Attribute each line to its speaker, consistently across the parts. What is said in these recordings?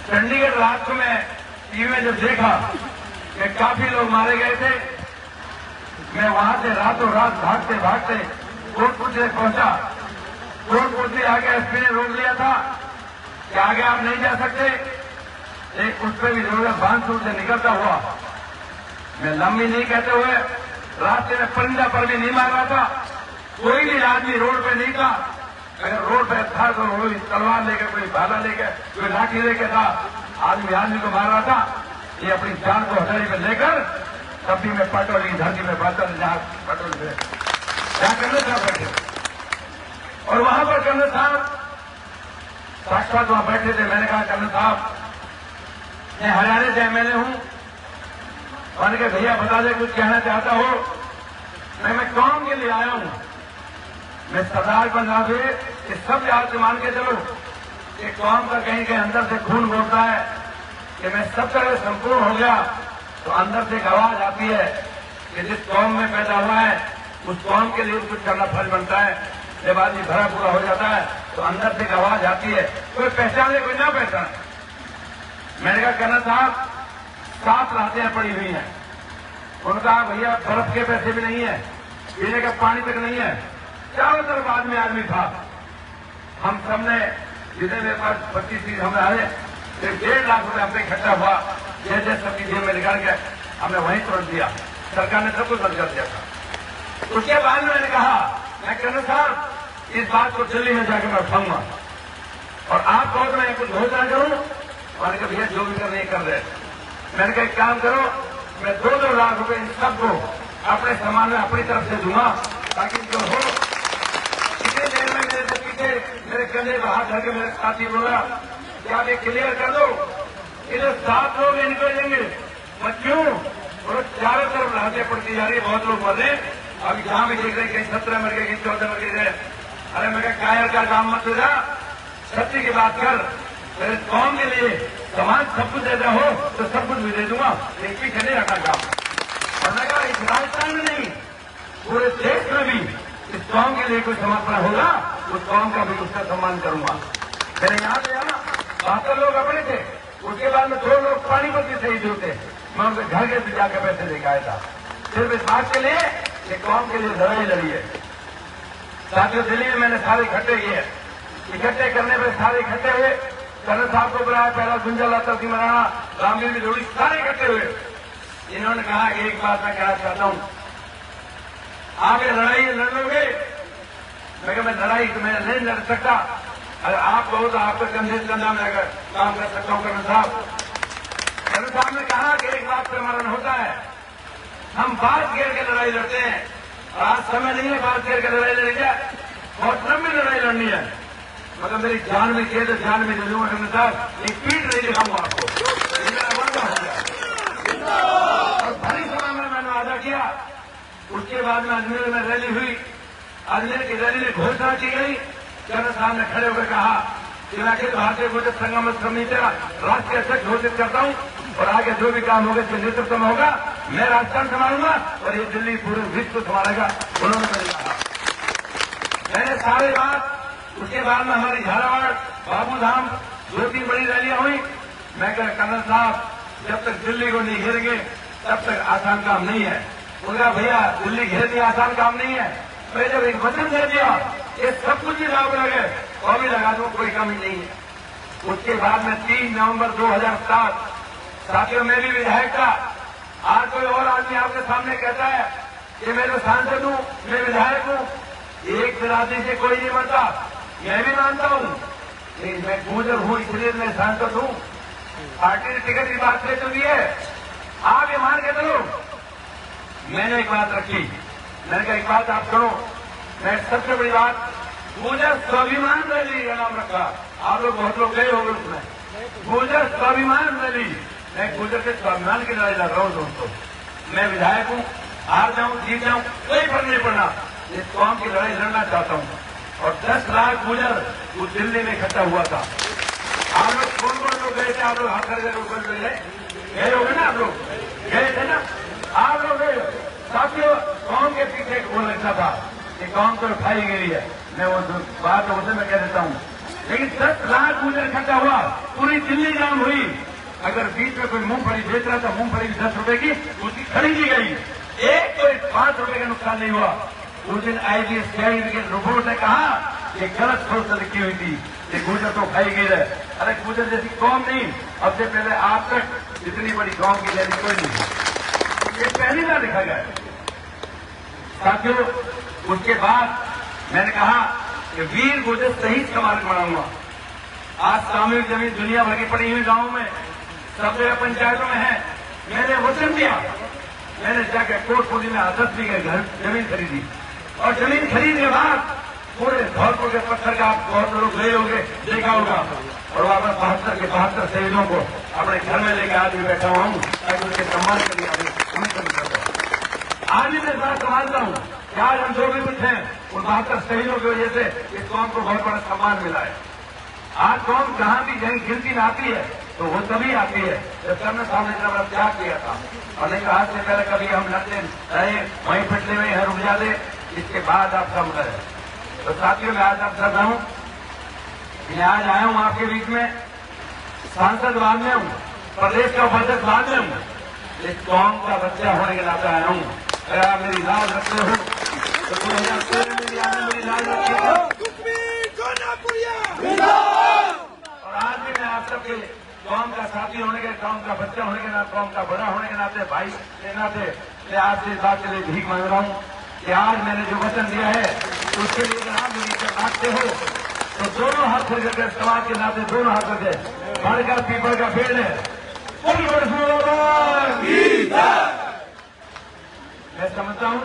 Speaker 1: चंडीगढ़ रात को मैं टीवी में जब देखा कि काफी लोग मारे गए थे, मैं वहां से रातों रात भागते भागते कोटपुर से पहुंचा। कोटपुर से आगे एसपी ने रोक लिया था कि आगे आप नहीं जा सकते। एक उस पर भी जरूरत बांधसूर से निकलता हुआ मैं लंबी नहीं कहते हुए रास्ते में परिंदा पर भी नहीं मार रहा था। कोई भी आदमी रोड पे नहीं था। अगर रोड पे था तो कोई तलवार लेकर, कोई भाला लेकर, कोई लाठी लेकर था, आदमी आदमी को मार रहा था। ये अपनी जान को हथेली में लेकर तब भी मैं पटोल की धरती में बैठा जहां पटोल से जहां कर्नल साहब बैठे और वहां पर कर्नल साहब साक्षात वहां बैठे थे। मैंने कहा कर्नल साहब मैं हरियाणा से एमएलए हूं। मैंने कहा भैया बता दे कुछ कहना चाहता हो। मैं कौन के लिए आया हूं। मैं सरदार बना से इस सब याद से मान के चलो कि कौम का कहीं कहीं अंदर से खून बोलता है कि मैं सब तरह संपूर्ण हो गया तो अंदर से एक आवाज आती है कि जिस कौम में पैदा हुआ है उस कौम के लिए कुछ करना फर्ज बनता है। जब आदमी भरा पूरा हो जाता है तो अंदर से एक आवाज आती है, कोई पहचाने कोई ना पहचाने। मैंने कहा कर्नल साहब 7 रातें पड़ी हुई हैं। उनका भैया बर्फ के पैसे भी नहीं है, पीने का पानी तक नहीं है, चारों तरफ आदमी आदमी था। हम सबने जितने मेरे पास 25-30 हम आए, 1.5 लाख रुपए हमने इकट्ठा हुआ। जैसे सबकी जेब में निकाल के हमने वहीं तुरंत दिया। सरकार ने सब कुछ बंद कर दिया था। उसके बाद मैंने कहा मैं कर्नल साहब इस बात को दिल्ली में जाकर मैं उठाऊंगा और आप कहो तो मैं कुछ घोषणा करूं। मैंने कहा भैया जो भी कर रहे कर रहे। मैंने कहा एक काम करो, मैं 2-2 लाख रुपए इन सबको अपने सामान में अपनी तरफ से दूंगा ताकि जो हो। इतने देर में मेरे से पीछे मेरे कंधे पर हाथ धरके मेरे साथी बोला कि आप ये क्लियर कर दो, इधर 7 लोग निकलेंगे। मैं क्यों? और चारों तरफ राहतें पड़ती जा रही है, बहुत लोग मर रहे। अभी जहां भी देख रहे कहीं 17 मर गए, कहीं 14 मर गए। अरे मैं क्या कायर का काम मत हो जा, सत्य की बात कर। मेरे कौम के लिए समाज सब कुछ देता हो तो सब कुछ भी दे दूंगा, एक पीछे नहीं रखा काम। और मैं कहा इस राजस्थान में नहीं पूरे देश में भी इस कौम के लिए कोई समर्पण होगा उस कौम का भी उसका सम्मान करूंगा। मैंने यहाँ पे ना 72 लोग अपने थे। उसके बाद में 2 लोग पानीपत के शहीद होते, मैं उनके घर के जाकर पैसे लेकर आया था सिर्फ इस बात के लिए कि कौम के लिए लड़ाई लड़ी है। साथियों दिल्ली में मैंने सारे इकट्ठे किए। इकट्ठे करने पर सारे इकट्ठे हुए, कर्नल साहब को बुलाया, पहला गुंजला तलती मराना, रामवीर की जोड़ी, सारे इकट्ठे हुए। इन्होंने कहा एक बात मैं कहना चाहता हूं, आगे लड़ाई लड़ लोगे। मैं कहा मैं लड़ाई तो मैं नहीं लड़ सकता, अगर आप कहो तो आपका कंधे से कंधा में अगर काम कर सकता हूं। कर्नल साहब ने कहा कि एक बात पर मरण होता है, हम बात घेर के लड़ाई लड़ते हैं और आज समय नहीं है बात घेर के लड़ाई लड़ेंगे, बहुत लंबी लड़ाई लड़नी है। मगर मेरी जान में चाहिए तो जान में दे दूंगा कर्नल साहब, एक पीठ नहीं दिखाऊंगा आपको। ये मेरा वादा हो गया और भरी सभा में मैंने वादा किया। उसके बाद में अजमेर में रैली हुई। अजमेर की रैली में घोषणा की गई। कर्नल साहब ने खड़े होकर कहा कि मैं अखिल भारतीय गुर्जर संगम समिति का राष्ट्रीय अध्यक्ष घोषित करता हूं और आगे जो भी काम होगा इसके नेतृत्व में होगा, मैं राजस्थान संभालूंगा और ये दिल्ली पूरे विश्व संभालेगा। उन्होंने कहा मैंने सारे बात। उसके बाद में हमारी झालावाड़, बाबूधाम 2-3 बड़ी रैलियां हुई। मैं कहा कर्नल साहब जब तक दिल्ली को नहीं घेरेंगे तब तक आसान काम नहीं है। उनका भैया दिल्ली घेरना आसान काम नहीं है। मैं जब एक वचन दे दिया ये सब कुछ ही लागू लगे और भी लगा दूं, कोई कमी नहीं है। उसके बाद में 3 नवंबर 2007 साथियों मैं भी विधायक था। आज कोई और आदमी आपके सामने कहता है कि मैं तो सांसद हूं, मैं विधायक हूं, एक बिरादरी से कोई नहीं बनता। मैं भी मानता हूं लेकिन मैं गुजर हूं इसलिए मैं सांसद हूं। पार्टी ने टिकट की बात ले चुकी है, आप ये मान के चलो। मैंने एक बात रखी, मैंने कहा एक बात आप सुनो। मैं सबसे बड़ी बात गुजर स्वाभिमान रैली का नाम रखा। आप लोग बहुत लोग गए होंगे उसमें। गुजर स्वाभिमान रैली, मैं गुजर के स्वाभिमान की लड़ाई लड़ रहा हूं दोस्तों। मैं विधायक हूं, हार जाऊं जीत जाऊं कोई फर्क नहीं पड़ना, इस कौम की लड़ाई लड़ना चाहता हूं। और 10 लाख गुजर वो दिल्ली में इकट्ठा हुआ था। आप लोग कौन लोग गए थे? आप लोग हाथ करके ऊपर गए होंगे ना, आप लोग गए थे ना, आप लोग गए। साथियों कौम के पीछे एक बोल लगता था कि कौम तो उठाई गई है। मैं वो बात उसे मैं कह देता हूं लेकिन 10 लाख गुजर इकट्ठा हुआ, पूरी दिल्ली जाम हुई। अगर बीच में कोई मूंगफली बेच रहा था, मूंगफली 10 रुपए की उसकी खरीदी गई, एक कोई 5 रुपए का नुकसान नहीं हुआ। उस दिन IGSTI के रिपोर्ट ने कहा कि गलत सोच से लिखी हुई थी कि गुजर तो खाई गई है। अरे गुजर जैसी कौम नहीं, अब से पहले आप तक इतनी बड़ी कौम की जैसी कोई नहीं, ये पहली बार लिखा गया। साथियों, उसके बाद मैंने कहा कि वीर गुजर शहीद स्मारक बनाऊंगा। आज सामूहिक जमीन दुनिया भर की पड़ी हुई गांवों में, सब जगह पंचायतों में है। मैंने वचन दिया, मैंने जाकर कोटपुरी में 10 बीघे घर जमीन खरीदी, और जमीन खरीदने के बाद पूरे धौलपुर के पत्थर का आप बहुत लोग गए होंगे, देखा होगा, और वापस 72 के 72 शहीदों को अपने घर में लेकर आज भी बैठा हुआ हूं, ताकि उनके सम्मान के लिए हमें कमी करता हूं। आज भी मैं बात समझता हूं कि आज हम जो भी कुछ हैं उन 72 शहीदों की वजह से इस कौम को बहुत बड़ा सम्मान मिला है। आज कौम जहां भी कहीं गिनती में आती है तो वो तभी आती है जब सबने सामने इतना बड़ा त्याग किया था, और नहीं कहा से पहले कभी हम लड़ते रहे, वहीं पिटले हुए हैं, रुक जाते, इसके बाद आप सब रहे। तो साथियों, मैं आज आप करता हूं, मैं आज आया हूं आपके बीच में, सांसद बाद में हूं, प्रदेश का उपाध्यक्ष बाद में हूं, इस कौम का बच्चा होने के नाते आया हूं। अगर आप मेरी लाज रखते हो तो 2013 में भी आपने मेरी लाज रखी है, और आज भी मैं आप सबके कौम का साथी होने के, कौम का बच्चा होने के नाते, कौम का बड़ा होने के नाते, भाई के नाते मैं आपसे इस बात के लिए भीख मांग रहा हूं कि आज मैंने जो वचन दिया है उसके लिए अगर आप मेरी मांगते हो तो दोनों हाथ करके, समाज के नाते दोनों हाथ करके, बड़ का पीपल का पेड़ है, मैं समझता हूं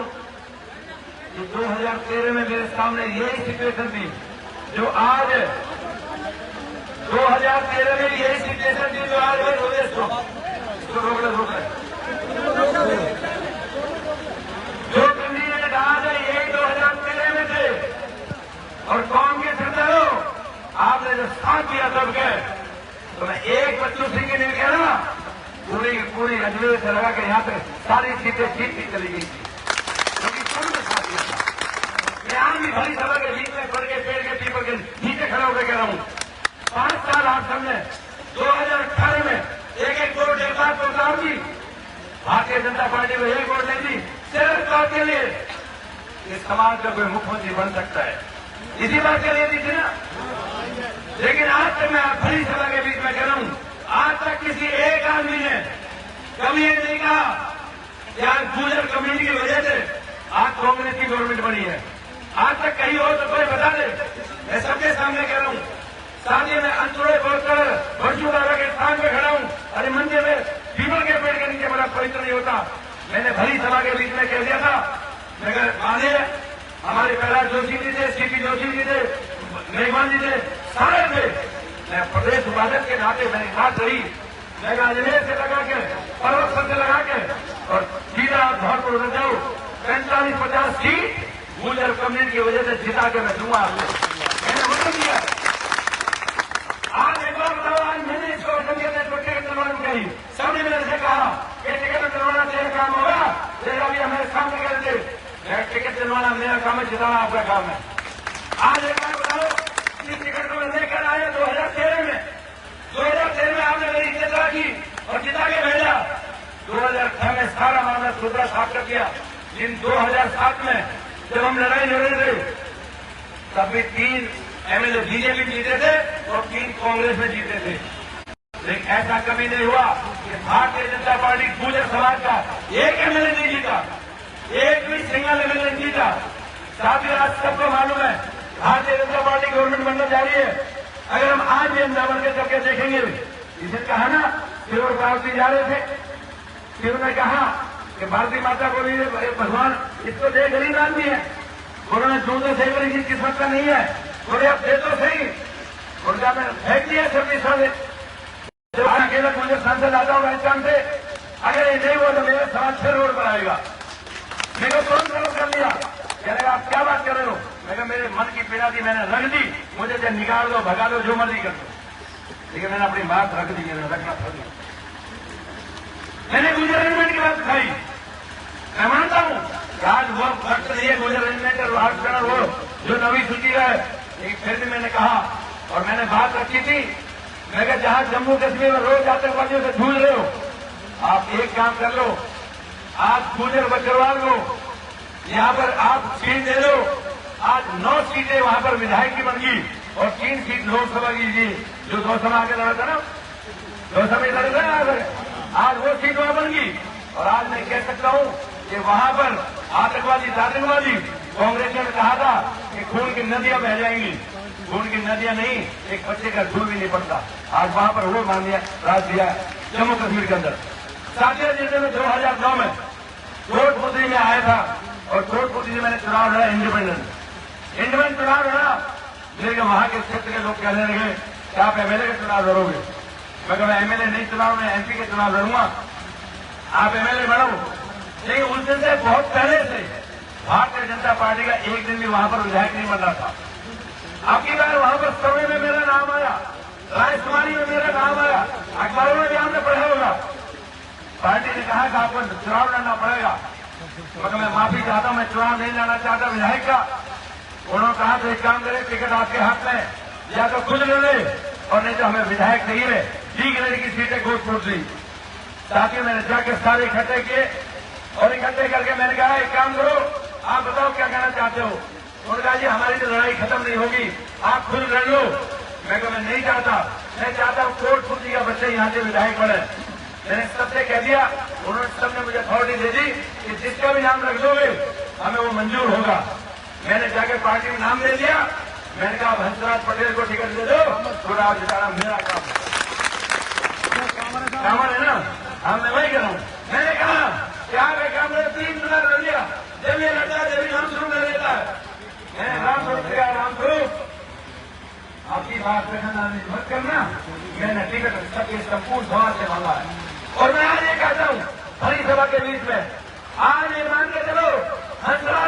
Speaker 1: कि 2013 में मेरे सामने यही सिचुएशन थी जो आज 2013 में यही सिचुएशन थी जो आज है। रोक रहे जो कैंडिडेट आज है यही 2013 में थे, और कौम के सरदारों आपने जो साथ दिया सबके, तो मैं एक बच्चों सिंह की नहीं कह रहा, पूरी अजमेर से लगा के यहाँ पे सारी सीटें जीतती चली गई थी, क्योंकि सबने साथ दिया था। मैं आज भी भरी सभा के बीच में पड़ के पेड़ के पीपल के नीचे खड़ा होकर कह रहा हूं, 5 साल आप सबने 2018 में एक वोट एक बार तो उतार दी, भारतीय जनता पार्टी को 1 वोट नहीं दी, सिर्फ बात के लिए इस समाज का कोई मुख्यमंत्री बन सकता है, इसी बात के लिए दी थी ना। लेकिन आज तक मैं भरी सभा के बीच में कह रहा हूं, आज तक किसी एक आदमी ने कभी ये नहीं कहा कि आज गुजर कम्युनिटी की वजह से आज कांग्रेस की गवर्नमेंट बनी है। आज तक कहीं हो तो कोई बता दे, मैं सबके सामने कह रहा हूं। साथ ही मैं अंतुड़े बोलकर वर्षू दादा के स्थान में खड़ा हूं, अरे मंदिर में पीपल के पेड़ के नीचे बड़ा पवित्र नहीं होता। मैंने भरी सभा के बीच में कह दिया था, मगर माने हमारे कैलाश जोशी जी थे, सीपी जोशी जी थे, मेघवाल जी थे, सारे थे। मैं प्रदेश उपाध्यक्ष के नाते मैंने बात रही, मैं अजमेर से लगा के, पर्वत पर से लगा के, और सीधा आप धौलपुर उतर जाओ, 45-50 सीट गुजर कम्युनिटी की वजह से जिता के मैं दूंगा आपको, मैंने वचन दिया। आज एक बार बताओ, आज मैंने इसको वचन दिया था, टिकट दिलवाने कही, सबने मेरे से कहा कि टिकट दिलवाना तेरा काम होगा, तेरा भी हमारे सामने कर दे, टिकट दिलवाना मेरा काम है, जिताना आपका काम है। आज एक बार बताओ, इस टिकट को मैं लेकर आया 2013 में आपने मेरी इज्जत रखी और जिता के भेजा। 2006 में सारा मामला सुधरा साफ कर दिया। इन 2007 में जब हम लड़ाई लड़ रहे थे तब भी 3 MLA बीजेपी जीते थे और 3 कांग्रेस में जीते थे, लेकिन ऐसा कभी नहीं हुआ कि भारतीय जनता पार्टी गुजर समाज का एक MLA नहीं जीता, एक भी सिंगल MLA नहीं जीता। साथ ही आज सबको मालूम है भारतीय जनता पार्टी गवर्नमेंट बनने जा रही है। अगर हम आज भी अंजामन के सबके देखेंगे, इसे कहा ना फिर पार्टी जा रहे थे, फिर उन्होंने कहा कि भारतीय माता को भी भगवान इसको दे, गरीब आदमी है, उन्होंने दूध सही बड़ी चीज किस्मत का नहीं है, बोले अब दे तो सही, उनका मैं फेंक दिया 26 साल जब अकेला मुझे सांसद आता हूँ राजस्थान से, अगर ये नहीं हुआ तो मेरे समाज फिर रोड पर आएगा। मेरे को तुरंत गलत कर लिया, कहने आप क्या बात कर रहे हो, मैं मेरे मन की पीड़ा थी, मैंने रख दी, मुझे चाहे निकाल दो, भगा दो, जो मर्जी कर दो, लेकिन मैंने अपनी बात रख दी, मैंने रखना था। मैंने गुजर अरेंजमेंट की बात उठाई, मैं मानता हूं आज वो वक्त नहीं है गुजर अरेंजमेंट और वो जो नवी सूची है, लेकिन फिर भी मैंने कहा और मैंने बात रखी थी, मैं कहा जहां जम्मू कश्मीर में रोज आतंकवादियों से जूझ रहे हो, आप एक काम कर लो, आज गुजर बकरवाल को यहां पर आप सीट दे लो। आज 9 सीटें वहां पर विधायक की बन गई और 3 सीट लोकसभा की जी, जो 2 सभा आगे लड़ा था ना, 2 समय लड़े थे, आज वो सीट वहां बन गई। और आज मैं कह सकता हूं कि वहां पर आतंकवादी कांग्रेसियों ने कहा था कि खून की नदियां बह जाएंगी, खून की नदियां नहीं, एक बच्चे का धूल भी नहीं पड़ता। आज वहां पर वो मान लिया, राज दिया जम्मू कश्मीर के अंदर। साथियों, जिसमें मैं 2009 में कोटपुतली में आया था और कोटपुतली में मैंने चुनाव लड़ा, इंडिपेंडेंट चुनाव लड़ा। मेरे वहां के क्षेत्र के लोग कहने लगे कि आप एमएलए का चुनाव लड़ोगे। मैं कहूँ एमएलए नहीं चुनाव, मैं एमपी के चुनाव लड़ूंगा, आप एमएलए बढ़ो। लेकिन उस दिन से बहुत पहले से भारतीय जनता पार्टी का एक दिन भी वहां पर विधायक नहीं बन रहा था। आपकी बार वहां पर सर्वे में मेरा नाम आया, राजकुमारी में मेरा नाम आया, अखबारों में भी आपने पढ़ा होगा। पार्टी ने कहा कि आपको चुनाव लड़ना पड़ेगा, मगर मैं माफी चाहता हूं, मैं चुनाव नहीं लड़ना चाहता विधायक का। उन्होंने कहा तो एक काम करें, टिकट आपके हाथ में, या तो खुद ले ले और नहीं तो हमें विधायक चाहिए। डी ग्रेड की सीटें कोटपुतली। साथियों, मैंने जाके सारे इकट्ठे किए और इकट्ठे करके मैंने कहा एक काम करो, आप बताओ क्या कहना चाहते हो। उन्होंने कहा जी हमारी तो लड़ाई खत्म नहीं होगी, आप खुद लड़ लो। मैं कहा मैं नहीं चाहता, मैं चाहता हूं कोटपुतली का बच्चे यहां से विधायक बने। मैंने सबसे कह दिया, उन्होंने सबने मुझे अथॉरिटी दे दी कि जिसका भी नाम रख दोगे हमें वो मंजूर होगा। मैंने जाकर पार्टी में नाम दे दिया। मैंने कहा हंसराज पटेल को टिकट दे दो, चुनाव जिताना मेरा काम है ना, हाँ मैं वही करूँ। मैंने कहा कि आप एक काम करो, 3 चुनाव लड़ लिया, जब ये लड़ता है जब नाम शुरू कर देता है, राम स्वरूप किया, राम स्वरूप आपकी बात मत करना। मैंने टिकट सबके संपूर्ण समाज से मांगा है। और मैं आज ये कहता हूँ बड़ी सभा के बीच में, आज ये मान के चलो हंसराज